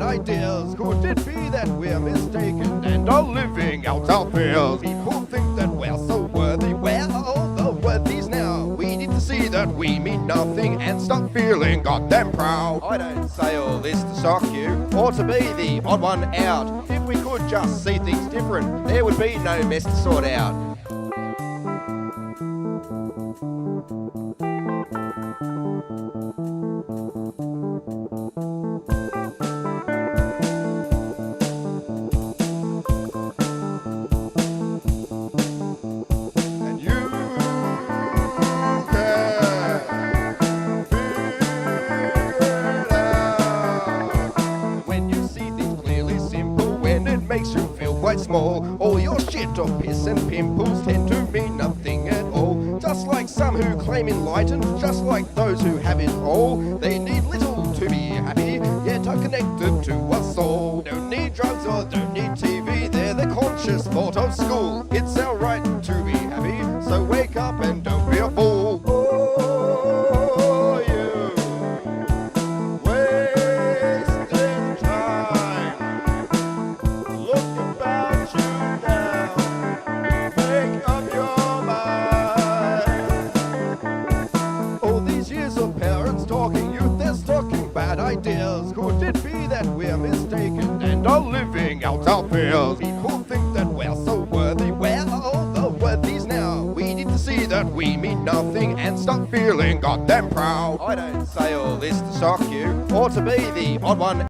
Ideas. Could it be that we're mistaken and are living out our fears? People think that we're so worthy. Where are all the worthies now? We need to see that we mean nothing and stop feeling goddamn proud. I don't say all this to shock you or to be the odd one out. If we could just see things different, there would be no mess to sort out. Small. All your shit or piss and pimples tend to mean nothing at all. Just like some who claim enlightened, just like those who have it all. They need little to be happy, yet are connected to us all. Don't need drugs or don't need TV, they're the conscious thought of school. It's our right to be happy, so wake up and don't be a fool. Ideas. Could it be that we're mistaken and are living out our fears? People think that we're so worthy. Where are all the worthies now? We need to see that we mean nothing and stop feeling goddamn proud. I don't say all this to shock you or to be the odd one